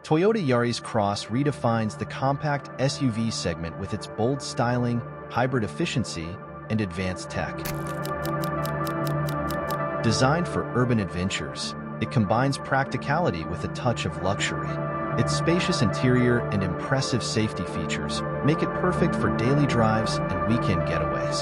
Toyota Yaris Cross redefines the compact SUV segment with its bold styling, hybrid efficiency, and advanced tech. Designed for urban adventures, it combines practicality with a touch of luxury. Its spacious interior and impressive safety features make it perfect for daily drives and weekend getaways.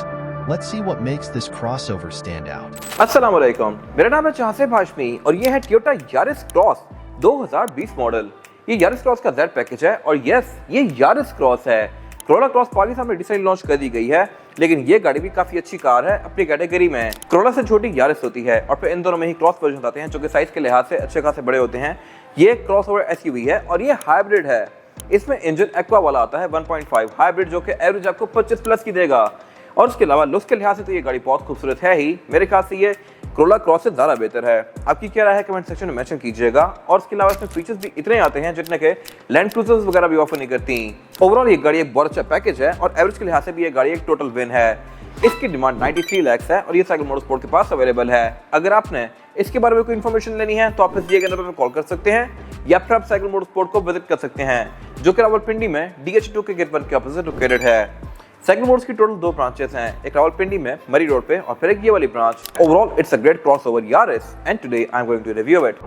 Let's see what makes this crossover stand out. अस्सलाम वालेकुम, मेरा नाम है चाहसे हाशमी और ये है Toyota Yaris cross 2020 model. ये Yaris cross का Z पैकेज है और यस, ये यारिस क्रॉस है। कोरोला क्रॉस पाकिस्तान में रिसेंटली लॉन्च कर दी गई है, लेकिन ये गाड़ी भी काफी अच्छी कार है अपनी कैटेगरी में। कोरोला से छोटी यारिस होती है और फिर इन दोनों में ही क्रॉस वर्जन आते हैं जो कि साइज के लिहाज से अच्छे खासे बड़े होते हैं। ये क्रॉसओवर एसयूवी है और ये हाइब्रिड है। इसमें इंजन एक्वा वाला आता है 1.5 हाइब्रिड, जो कि एवरेज आपको 25 प्लस की देगा। और उसके अलावा लुक्स के लिहाज से तो ये गाड़ी बहुत खूबसूरत है ही। मेरे ख्याल से ये कोरोला क्रॉस से ज़्यादा बेहतर है। आपकी क्या राय है कमेंट सेक्शन में मेंशन कीजिएगा। और इसके अलावा इसमें फीचर्स भी इतने आते हैं जितने के लैंड क्रूजर्स वगैरह भी ऑफर नहीं करती। ओवरऑल ये गाड़ी एक बहुत अच्छा पैकेज है और एवरेज के लिहाज से भी ये गाड़ी एक टोटल विन है। इसकी डिमांड 93 लाख है और ये साइकिल मोटरस्पोर्ट के पास अवेलेबल है। अगर आपने इसके बारे में कोई इन्फॉर्मेशन लेनी है तो आप इस दिए गए नंबर पर कॉल कर सकते हैं या फिर आप साइकिल मोटरस्पोर्ट को विजिट कर सकते हैं, जो कि रावलपिंडी में DH2 के गेट 1 के ऑपोजिट लोकेटेड है। साइकिल मोटर्स की टोटल 2 ब्रांचेस हैं, एक रावलपिंडी में मरी रोड पे और फिर एक ये वाली branch. Overall it's a great crossover Yaris and today I am going to review it.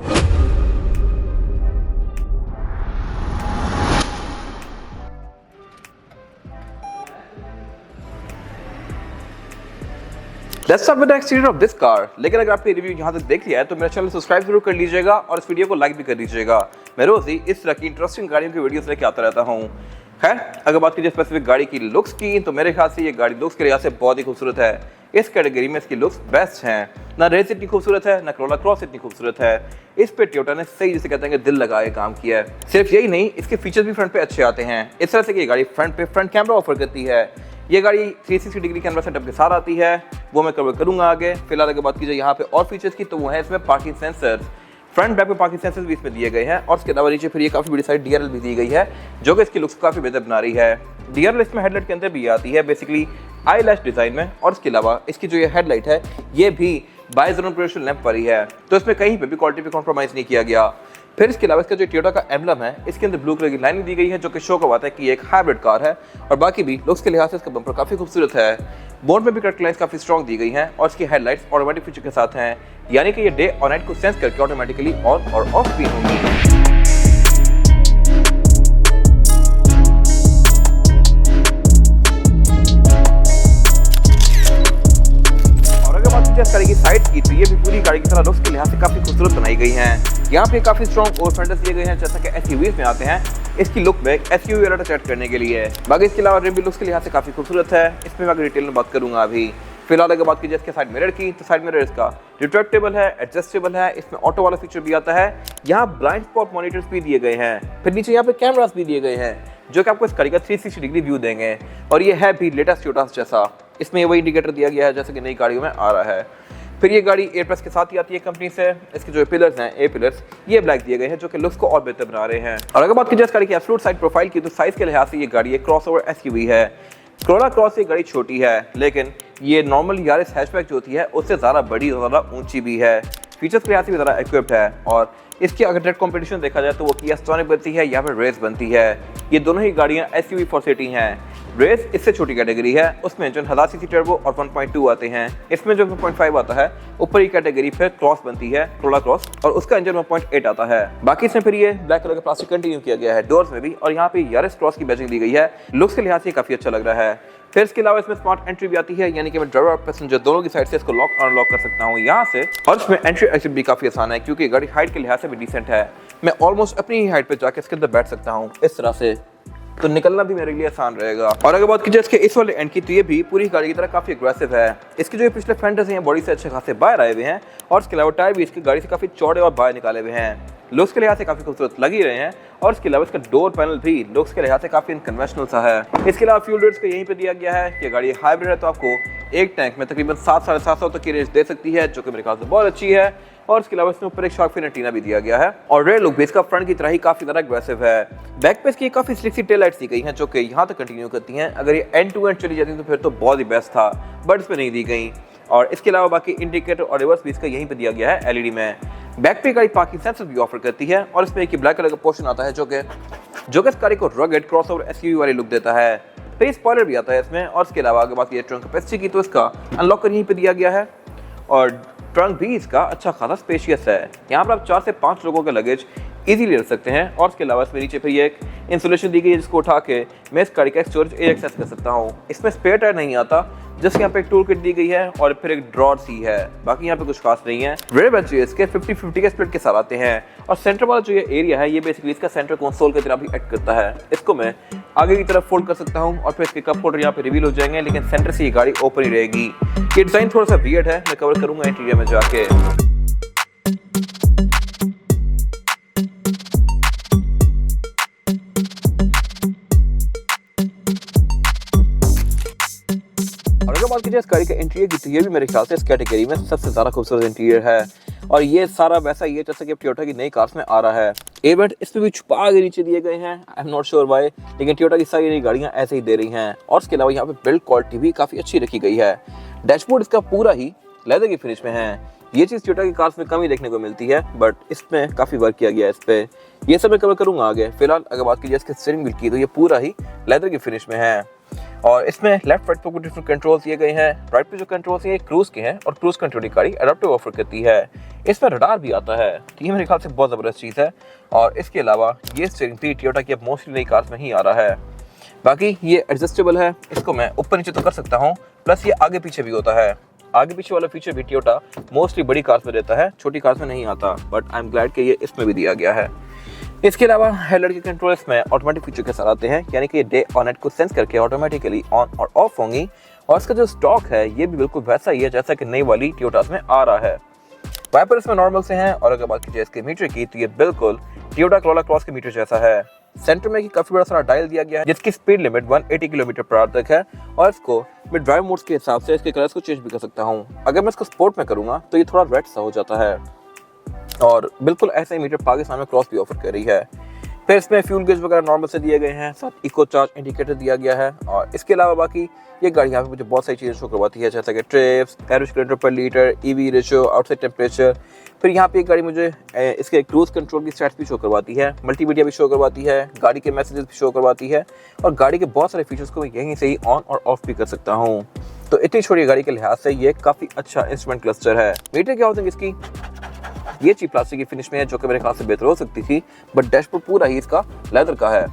Let's start with the exterior of this car। लेकिन अगर आपने रिव्यू यहाँ तक देख लिया है तो मेरा चैनल सब्सक्राइब जरूर कर लीजिएगा और इस वीडियो को लाइक भी कर दीजिएगा। मैं रोज ही इस तरह की इंटरेस्टिंग गाड़ियों की वीडियोस लेके आता रहता हूँ। खैर, अगर बात कीजिए स्पेसिफिक गाड़ी की लुक्स की तो मेरे ख्याल से ये गाड़ी लुक्स के लिहाज से बहुत ही खूबसूरत है। इस कैटेगरी में इसकी लुक्स बेस्ट हैं। ना रेस इतनी खूबसूरत है, ना कोरोला क्रॉस इतनी खूबसूरत है। इस पे टोयोटा ने सही जिसे कहते हैं कि दिल लगा के काम किया है। सिर्फ यही नहीं, इसके फीचर्स भी फ्रंट पे अच्छे आते हैं। इस तरह से ये गाड़ी फ्रंट पे फ्रंट कैमरा ऑफर करती है। ये गाड़ी 360 डिग्री कैमरा सेटअप के साथ आती है, वो मैं कवर करूंगा आगे। फिलहाल अगर बात कीजिए यहाँ पे और फीचर्स की तो वो है इसमें पार्किंग सेंसर्स। फ्रंट बैक पे पार्किंग सेंसर्स भी इसमें दिए गए हैं और इसके अलावा नीचे फिर ये काफी बड़ी साइड DRL भी दी गई है, जो कि इसकी लुक्स काफी बेहतर बना रही है। DRL इसमें हेडलाइट के अंदर भी आती है, बेसिकली आई लैश डिजाइन में। और इसके अलावा इसकी जो ये हेडलाइट है ये भी बाइजोनल प्रोजेक्शन लैंप पर ही है, तो इसमें कहीं पे भी क्वालिटी पे कॉम्प्रोमाइज नहीं किया गया। फिर इसके अलावा इसका जो टोयोटा का एम्बलम है इसके अंदर ब्लू कलर की लाइनिंग दी गई है, जो कि शो करवाता है कि ये एक हाइब्रिड कार है। और बाकी भी लुक्स के लिहाज से इसका बम्पर काफी खूबसूरत है। बोर्ड में भी कट लाइन्स काफी स्ट्रॉन्ग दी गई हैं और इसकी हेडलाइट्स ऑटोमेटिक फीचर के साथ हैं, यानी कि ये डे और नाइट को सेंस करके ऑटोमेटिकली ऑन और ऑफ भी होंगी। गाड़ी की साइड की तो ये भी पूरी गाड़ी की तरह लुक्स के लिहाज से काफी खूबसूरत बनाई गई हैं। यहाँ पे काफी स्ट्रॉन्ग ओवर फेंडर्स दिए गए हैं जैसा कि एसयूवीज में आते हैं। इसकी लुक में एसयूवी वाला टच करने के लिए। बाकी इसके अलावा रिम भी लुक्स के लिहाज से काफी खूबसूरत है। इसमें मैं डिटेल में बात करूंगा अभी। फिलहाल अगर बात कीजिए इसके साइड मिरर की तो साइड मिरर इसका रिट्रैक्टेबल है, एडजस्टेबल है। इसमें ऑटो वाला फीचर भी आता है। यहाँ ब्लाइंड स्पॉट मॉनिटर्स भी दिए गए हैं। फिर नीचे यहाँ पे कैमरास भी दिए गए हैं जो कि आपको इस गाड़ी का 360 डिग्री व्यू देंगे। और ये है भी लेटेस्ट टोयोटा जैसा। इसमें वही इंडिकेटर दिया गया है जैसे कि नई गाड़ियों में आ रहा है। फिर ये गाड़ी एयर प्रेस के साथ ही आती है कंपनी से। इसके जो पिलर्स हैं ए पिलर्स ये ब्लैक दिए गए हैं, जो कि लुक्स को और बेहतर बना रहे हैं। और अगर बात कीजिए इस गाड़ी की एब्सोल्यूट साइड प्रोफाइल की तो साइज के लिहाज से ये गाड़ी एक क्रॉसओवर एसयूवी है। कोरोला क्रॉस से गाड़ी छोटी है, लेकिन ये नॉर्मल यारिस हैचबैक जो होती है उससे ज़्यादा बड़ी और ज़्यादा ऊंची भी है। फीचर्स के लिहाज से भी ज़्यादा इक्विप्ड है। और इसकी अगर डायरेक्ट कॉम्पिटिशन देखा जाए तो वो किया स्टॉनिक बनती है या फिर रेस बनती है। ये दोनों ही गाड़ियाँ SUV फॉर सिटी हैं। रेस इससे छोटी कैटेगरी है, उसमें इंजन 1000 सीसी टर्बो और 1.2 आते हैं। इसमें जो 1.5 आता है ऊपर ही कैटेगरी फिर क्रॉस बनती है, कोरोला क्रॉस, और उसका इंजन 1.8 आता है। बाकी इसमें फिर ये ब्लैक कलर का प्लास्टिक कंटिन्यू किया गया है डोर्स में भी। और यहाँ पे यारिस क्रॉस की बैजिंग दी गई है। लुक्स के लिहाज से काफी अच्छा लग रहा है। फिर इसके अलावा इसमें स्मार्ट एंट्री भी आती है, यानी कि मैं ड्राइवर और पैसेंजर दोनों की साइड से इसको लॉक और अनलॉक कर सकता हूँ यहाँ से। और इसमें एंट्री एग्जिट भी काफी आसान है क्योंकि गाड़ी हाइट के लिहाज से भी डिसेंट है। मैं ऑलमोस्ट अपनी ही हाइट पे जाके इसके अंदर बैठ सकता हूँ इस तरह से, तो निकलना भी मेरे लिए आसान रहेगा। और अगर बात कीजिए इसके इस वाले एंड की तो ये भी पूरी गाड़ी की तरह काफी अग्रेसिव है। इसके जो पिछले फेंडर्स हैं बॉडी से अच्छे खासे बाहर आए हुए हैं और इसके अलावा टायर भी इसकी गाड़ी से काफी चौड़े और बाहर निकाले हुए हैं। लुक्स के लिहाज से काफी खूबसूरत लग ही रहे हैं। और इसके अलावा इसका डोर पैनल भी लुक्स के लिहाज से काफी अनकन्वेंशनल सा है। इसके अलावा फ्यूल रेट्स को यहीं पे दिया गया है कि गाड़ी हाइब्रिड है तो आपको एक टैंक में तकरीबन 700-750 तक की रेंज दे सकती है, जो कि मेरे ख्याल से बहुत अच्छी है। और इसके अलावा इसमें ऊपर एक शार्क फिन एंटीना भी दिया गया है। और रेयर लुक भी इसका फ्रंट की तरह ही काफी ज्यादा अग्रेसिव है। बैक पे इसकी काफी स्लिक सी टेल लाइट्स दी गई हैं, जो कि यहाँ तक कंटिन्यू करती हैं। अगर ये एंड टू एंड चली जाती तो फिर तो बहुत ही बेस्ट था, बट इसमें नहीं दी गई। और इसके अलावा बाकी इंडिकेटर और रिवर्स भी इसका यहीं पे दिया गया है LED में। बैक पे गाड़ी पार्किंग सेंसर भी ऑफर करती है और इसमें एक ब्लैक कलर का पोर्शन आता है जो कि इस गाड़ी को रगड क्रॉसओवर एसयूवी वाली लुक देता है। फिर स्पॉइलर भी आता है इसमें। और इसके अलावा अगर बात की ट्रंक कैपेसिटी की तो इसका अनलॉकर यहीं पे दिया गया है और ट्रंक भी इसका अच्छा खासा स्पेशियस है। यहाँ पर आप 4 से 5 लोगों का लगेज इजीली रख सकते हैं। और इसके अलावा इसमें नीचे फिर ये एक इंसुलेशन दी गई है जिसको उठा के मैं इस गाड़ी का स्टोरेज एरिया एक्सेस कर सकता हूँ। इसमें स्पेयर टायर नहीं आता, जिसके यहाँ पे एक टूल किट दी गई है और फिर एक ड्रॉर सी है। बाकी यहाँ पे कुछ खास नहीं है। रेयर बेंच इसके 50-50 के स्प्लिट के साथ आते हैं और सेंटर वाला जो ये एरिया है ये बेसिकली इसका सेंटर कंसोल की तरह भी एक्ट करता है। इसको मैं आगे की तरफ फोल्ड कर सकता हूँ और फिर इसके कप होल्डर यहाँ पे रिवील हो जाएंगे, लेकिन सेंटर से ये गाड़ी ओपन ही रहेगी। ये डिजाइन थोड़ा सा वियर्ड है, मैं कवर करूंगा इंटीरियर में जाके। बात कीजिए इस गाड़ी का इंटीरियर की तो ये भी मेरे ख्याल से इस कैटेगरी में सबसे ज्यादा खूबसूरत इंटीरियर है और ये सारा वैसा ही है जैसा कि टोयोटा की नई कार्स में आ रहा है। एयरवेंट इसमें भी छुपा के नीचे दिए गए हैं, I am not sure why, लेकिन टोयोटा की सारी नई गाड़ियां ऐसे ही दे रही हैं। और इसके अलावा यहाँ पे बिल्ड क्वालिटी भी काफी अच्छी रखी गई है। डैशबोर्ड इसका पूरा ही लेदर की फिनिश में है। ये चीज टोयोटा की कार्स में कम ही देखने को मिलती है, बट इसमें काफी वर्क किया गया है इस पे। ये सब मैं कवर करूंगा आगे। फिलहाल अगर बात कीजिए इसके स्टीयरिंग व्हील की तो ये पूरा ही लेदर की फिनिश में है और इसमें लेफ्ट राइट पे कुछ डिफरेंट कंट्रोल्स दिए गए हैं। राइट पे जो कंट्रोल्स हैं ये क्रूज के हैं और क्रूज कंट्रोल की गाड़ी एडाप्टिव ऑफर करती है। इसमें रडार भी आता है, ये मेरे ख्याल से बहुत जबरदस्त चीज है। और इसके अलावा ये स्टीयरिंग भी टोयोटा की अब मोस्टली नई कार्स में ही आ रहा है। बाकी ये एडजस्टेबल है, इसको मैं ऊपर नीचे तो कर सकता हूँ, प्लस ये आगे पीछे भी होता है। आगे पीछे वाला फीचर भी टोयोटा मोस्टली बड़ी कार्स में रहता है, छोटी कार्स में नहीं आता, बट आई एम ग्लैड कि ये इसमें भी दिया गया है। इसके अलावा हेडलाइट के कंट्रोल्स में ऑटोमेटिक फीचर के साथ आते हैं, यानी कि ये डे और नाइट को सेंस करके ऑटोमेटिकली ऑन और ऑफ होंगी। और इसका जो स्टॉक है ये भी बिल्कुल वैसा ही है जैसा कि नई वाली टोयोटास में आ रहा है। वाइपर इसमें नॉर्मल से हैं और अगर बात कीजिए इसके मीटर की तो ये बिल्कुल टोयोटा कोरोला क्रॉस के मीटर जैसा है। सेंटर में काफी बड़ा सारा डायल दिया गया है जिसकी speed limit 180 kilometre per hour तक है और इसको मैं ड्राइव मोड्स के हिसाब से इसके कलर्स को चेंज भी कर सकता हूँ। अगर मैं इसको स्पोर्ट में करूंगा तो ये थोड़ा रेड सा हो जाता है और बिल्कुल ऐसा ही मीटर पाकिस्तान में क्रॉस भी ऑफर कर रही है। फिर इसमें फ्यूल गेज वगैरह नॉर्मल से दिए गए हैं, साथ इको चार्ज इंडिकेटर दिया गया है। और इसके अलावा बाकी ये गाड़ी यहाँ पे मुझे बहुत सारी चीज़ें शो करवाती है, जैसा कि ट्रिप्स, एवरेज किलोमीटर पर litre, EV ratio, outside temperature. फिर यहाँ पे एक गाड़ी मुझे इसके क्रूज कंट्रोल की स्टैट्स भी शो करवाती है, मल्टीमीडिया भी शो करवाती है, गाड़ी के मैसेजेस भी शो करवाती है और गाड़ी के बहुत सारे फीचर्स को मैं यहीं से ही ऑन और ऑफ भी कर सकता हूँ। तो इतनी छोटी गाड़ी के लिहाज से ये काफ़ी अच्छा इंस्ट्रूमेंट क्लस्टर है। मीटर क्या होता है इसकी, ये चीप प्लास्टिक की फिनिश में है जो कि मेरे ख्याल से बेहतर हो सकती थी, बट डैशबोर्ड पूरा ही इसका लेदर का है,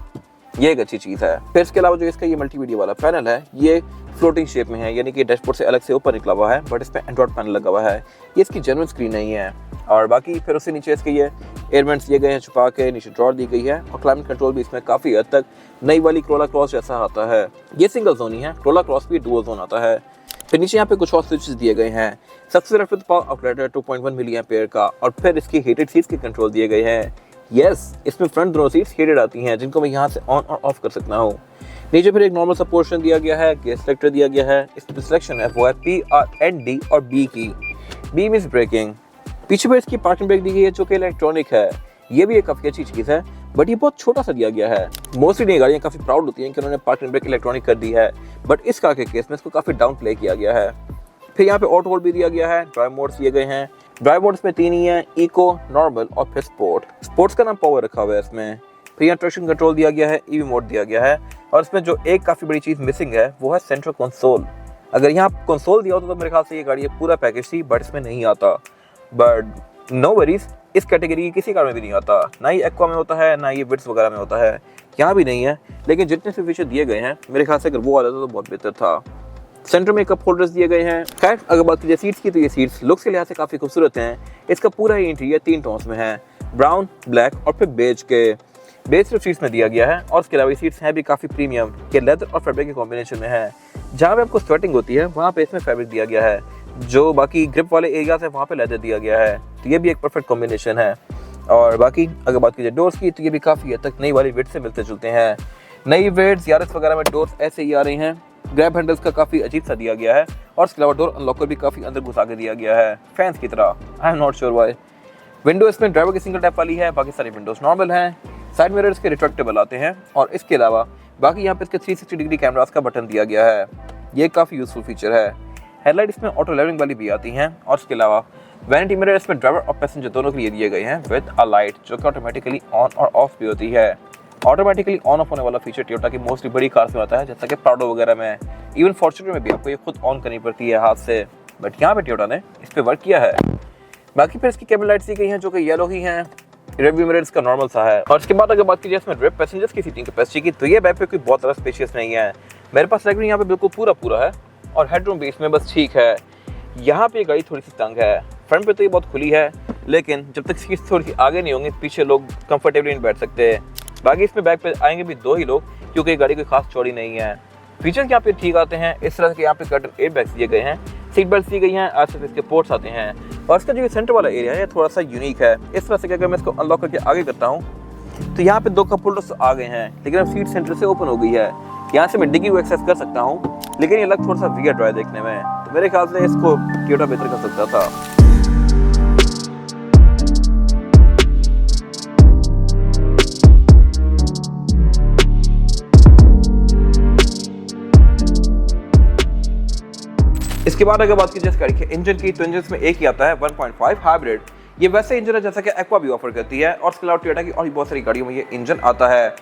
ये एक अच्छी चीज़ है। फिर इसके अलावा जो इसका ये मल्टीमीडिया वाला पैनल है ये फ्लोटिंग शेप में है, यानी कि डैशबोर्ड से अलग से ऊपर निकला हुआ है, बट इसमें एंड्रॉइड पैनल लगा हुआ है, ये इसकी जेन्युइन स्क्रीन नहीं है। और बाकी फिर उससे नीचे इसके ये एयरवेंट्स दिए गए हैं छुपा के, नीचे ड्रॉर दी गई है और क्लाइमेट कंट्रोल भी इसमें काफ़ी हद तक नई वाली कोरोला क्रॉस जैसा आता है। ये सिंगल जोन ही है, कोरोला क्रॉस भी डुअल जोन आता है। फिर नीचे यहाँ पे कुछ और स्विचेस दिए गए हैं। सबसे लेफ्ट पे पावर आउटलेट है 2.1 मिली एम्पेयर का और फिर इसकी हीटेड सीट्स के कंट्रोल दिए गए हैं। यस, इसमें फ्रंट दोनों सीट्स हीटेड आती हैं जिनको मैं यहाँ से ऑन और ऑफ कर सकता हूँ। नीचे फिर एक नॉर्मल सा पोर्शन दिया गया है, गेयर सेलेक्टर दिया गया है। इसकी सिलेक्शन है वो है PRND और B की। B means braking. पीछे पर इसकी पार्किंग ब्रेक दी गई है जो कि इलेक्ट्रॉनिक है, ये भी एक काफ़ी अच्छी चीज़ है, बट ये बहुत छोटा सा दिया गया है। मोस्टली नई गाड़ियाँ काफ़ी प्राउड होती हैं कि उन्होंने पार्किंग ब्रेक इलेक्ट्रॉनिक कर दी है, बट इस कार के केस में इसको काफ़ी डाउन प्ले किया गया है। फिर यहाँ पे ऑटो होल्ड भी दिया गया है, ड्राइव मोड्स दिए गए हैं। ड्राइव मोड्स में 3 ही हैं, इको, नॉर्मल और फिर स्पोर्ट। स्पोर्ट्स का नाम पावर रखा हुआ है इसमें। फिर यहाँ ट्रैक्शन कंट्रोल दिया गया है, ईवी मोड दिया गया है और इसमें जो एक काफ़ी बड़ी चीज़ मिसिंग है वो है सेंट्रल कंसोल। अगर यहाँ कंसोल दिया होता तो मेरे ख्याल से ये गाड़ी पूरा पैकेज थी, बट इसमें नहीं आता। बट नो वरीज, इस कैटेगरी की किसी कार में भी नहीं आता, ना ही एक्वा में होता है, ना ही विट्स वगैरह में होता है, यहाँ भी नहीं है। लेकिन जितने से फीचर दिए गए हैं मेरे ख्याल से अगर वो वाला था तो बहुत बेहतर था। सेंटर में कप होल्डर्स दिए गए हैं। खैर अगर बात कीजिए सीट्स की तो ये सीट्स लुक्स के लिहाज से काफ़ी खूबसूरत हैं। इसका पूरा ही इंटीरियर 3 टोन्स में है, ब्राउन, ब्लैक और फिर बेज के। बेज सिर्फ सीट्स में दिया गया है और इसके अलावा ये सीट्स हैं भी काफ़ी प्रीमियम के लेदर और फैब्रिक के कॉम्बिनेशन में है। जहाँ पे आपको स्वेटिंग होती है वहाँ पे इसमें फैब्रिक दिया गया है, जो बाकी ग्रिप वाले एरियाज है वहाँ पे लेदर दिया गया है, तो ये भी एक परफेक्ट कॉम्बिनेशन है। और बाकी अगर बात कीजिए डोर्स की तो ये भी काफ़ी हद तक नई वाली वेट से मिलते जुलते हैं। नई वेट्स यारिस वगैरह में डोर्स ऐसे ही आ रही हैं। ग्रैब हैंडल्स का काफ़ी अजीब सा दिया गया है और इसके अलावा डोर अनलॉकर भी काफ़ी अंदर घुसा के दिया गया है, फैंस की तरह। I am not sure why. Window इसमें ड्राइवर की सिंगल टैप वाली है, बाकी सारी विंडोज नॉर्मल हैं। साइड मिरर्स के रिट्रैक्टेबल आते हैं और इसके अलावा बाकी यहाँ पे इसके 360 डिग्री कैमरास का बटन दिया गया है, ये काफ़ी यूजफुल फीचर है। हेडलाइट इसमें ऑटो लेवलिंग वाली भी आती हैं और इसके अलावा वैनिटी मिरर इसमें ड्राइवर और पैसेंजर दोनों के लिए दिए गए हैं विद अ लाइट जो कि ऑटोमेटिकली ऑन और ऑफ भी होती है। ऑटोमेटिकली ऑन ऑफ होने वाला फीचर टोयोटा की मोस्टली बड़ी कार्स में आता है, जैसा कि प्राडो वगैरह में, इवन फॉर्च्यूनर में भी आपको ये खुद ऑन करनी पड़ती है हाथ से, बट यहाँ पे टोयोटा ने इस पर वर्क किया है। बाकी फिर इसकी कैबिन लाइट्स दी गई हैं जो कि येलो ही हैं। रियरव्यू मिरर इसका नॉर्मल सा है। और इसके बाद अगर बात कीजिए इसमें रियर पैसेंजर्स की सीटिंग कैपेसिटी की, तो ये बैक पे कोई बहुत ज़्यादा स्पेशियस नहीं है। मेरे पास लेग रूम यहाँ पे बिल्कुल पूरा है और हेडरूम भी इसमें बस ठीक है। यहाँ पे गाड़ी थोड़ी सी तंग है, फ्रंट पे तो ये बहुत खुली है, लेकिन जब तक सीट्स थोड़ी सी आगे नहीं होंगी पीछे लोग कंफर्टेबली नहीं बैठ सकते। बाकी इसमें बैक पे आएंगे भी 2 ही लोग, क्योंकि गाड़ी कोई खास चौड़ी नहीं है। फीचर्स यहाँ पे ठीक आते हैं, इस तरह के यहाँ पे कर्टन एयरबैग्स दिए गए हैं, सीट बेल्ट दी गई हैं, आस-पास इसके पोर्ट्स आते हैं। और इसका जो सेंटर वाला एरिया है ये थोड़ा सा यूनिक है। इस तरह से अगर मैं इसको अनलॉक करके आगे करता हूँ तो यहाँ पे 2 कप होल्डर्स आ गए हैं, लेकिन अब सीट सेंटर से ओपन हो गई है। यहाँ से मैं डिग्गी को एक्सेस कर सकता हूँ, लेकिन ये लग थोड़ा सा वियर्ड रहा है देखने में, तो मेरे ख्याल से इसको टोयोटा बेहतर कर सकता था। इसके बाद अगर बात की जाए गाड़ी के इंजन की, तो इंजन में एक ही आता है 1.5 हाइब्रिड। ये वैसे इंजन है जैसा कि एक्वा भी ऑफर करती है, और इसके अलावा टोयोटा की और भी बहुत सारी गाड़ियों में ये इंजन आता है।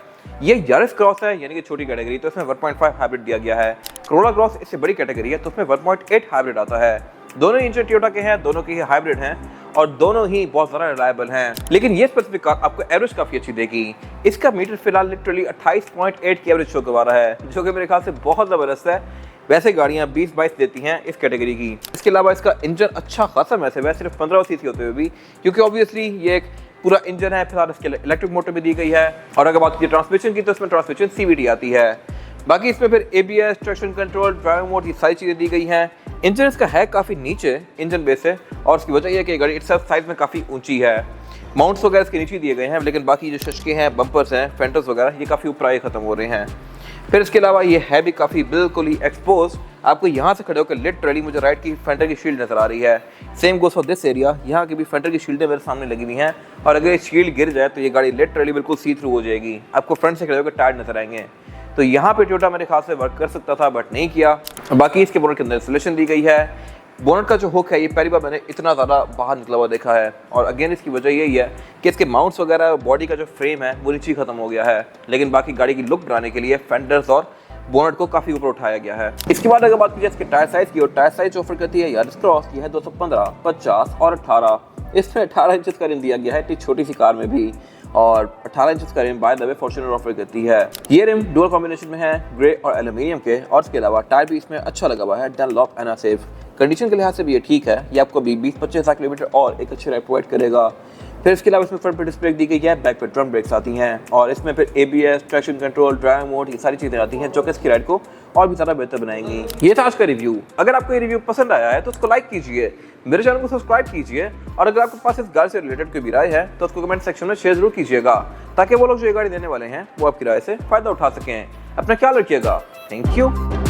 ये यारिस क्रॉस है, यानी कि छोटी कैटेगरी, तो इसमें 1.5 हाइब्रिड दिया गया है। कोरोला क्रॉस इससे बड़ी कैटेगरी है, तो उसमें 1.8 हाइब्रिड आता है। दोनों इंजन टोयोटा के हैं, दोनों के ही हाइब्रिड हैं और दोनों ही बहुत ज़्यादा रिलायबल हैं। लेकिन ये स्पेसिफिक कार आपको एवरेज काफ़ी अच्छी देगी। इसका मीटर फिलहाल लिटरली 28.8 की एवरेज शो करवा रहा है, जो कि मेरे ख्याल से बहुत ज़बरदस्त है। वैसे गाड़ियाँ 20-22 देती हैं इस कैटेगरी की। इसके अलावा इसका इंजन अच्छा खासा मैसिव है, सिर्फ 15 सीसी होते हुए भी, क्योंकि ऑब्वियसली ये एक पूरा इंजन है। फिलहाल इसके इलेक्ट्रिक मोटर भी दी गई है। और अगर बात की ट्रांसमिशन की, तो इसमें ट्रांसमिशन CVT आती है। बाकी इसमें फिर ABS, traction control, drive mode, ये सारी चीज़ें दी गई हैं। इंजन इसका है काफ़ी नीचे इंजन बेस से, और उसकी वजह यह है कि गाड़ी इटसेल्फ साइज में काफ़ी ऊंची है। माउंट्स वगैरह इसके नीचे दिए गए हैं, लेकिन बाकी जो शशके हैं, बम्पर्स हैं, फेंटर्स वगैरह, ये काफ़ी ऊपर आए ख़त्म हो रहे हैं। फिर इसके अलावा ये है भी काफ़ी बिल्कुल ही एक्सपोज। आपको यहाँ से खड़े होकर लिटरली मुझे राइट की फेंटर की शील्ड नजर आ रही है। Same goes for this area, यहाँ की भी फेंटर की शील्डें मेरे सामने लगी हुई हैं, और अगर ये शील्ड गिर जाए तो ये गाड़ी लिटरली बिल्कुल सी थ्रू हो जाएगी। आपको फ्रंट से खड़े होकर टायर नजर आएंगे। तो यहाँ पे टोयोटा मेरे ख्याल से वर्क कर सकता था, बट नहीं किया। बाकी इसके बोनट के अंदर इंसुलेशन दी गई है। बोनट का जो हुक है ये पहली बार मैंने इतना ज़्यादा बाहर निकला हुआ देखा है, और अगेन इसकी वजह यही है कि इसके माउंट्स वगैरह, बॉडी का जो फ्रेम है वो नीचे खत्म हो गया है, लेकिन बाकी गाड़ी की लुक बनाने के लिए फेंडर्स और बोनट को काफ़ी ऊपर उठाया गया है। इसके बाद अगर बात की जाए इसके टायर साइज की, और टायर साइज ऑफर करती है यारिस क्रॉस की है 215, 50 और 18। इसमें 18 इंचेस का रिम दिया गया है इतनी छोटी सी कार में भी, और 18 इंचेस का rim by the way Fortuner offer करती है। ये रिम डुअल कॉम्बिनेशन में है, ग्रे और एल्यूमिनियम के, और इसके अलावा टायर भी इसमें अच्छा लगा हुआ है, डनलॉप एनासेफ। कंडीशन के लिहाज से भी ये ठीक है, ये आपको 20-25 किलोमीटर और एक अच्छी राइड प्रोवाइड करेगा। फिर इसके अलावा इसमें फ्रंट पे डिस्क ब्रेक दी गई है, बैक पे ड्रम ब्रेक्स आती हैं, और इसमें फिर ABS, traction control, drive mode, ये सारी चीज़ें आती हैं जो कि इसकी राइड को और भी ज़्यादा बेहतर बनाएंगी। ये था आज का रिव्यू। अगर आपको ये रिव्यू पसंद आया है तो उसको लाइक कीजिए, मेरे चैनल को सब्सक्राइब कीजिए, और अगर आपके पास इस गाड़ी से रिलेटेड कोई भी राय है तो उसको कमेंट सेक्शन में शेयर जरूर कीजिएगा, ताकि वो लोग जो ये गाड़ी देने वाले हैं वो आपकी राय से फ़ायदा उठा सकें। अपना ख्याल रखिएगा। Thank you.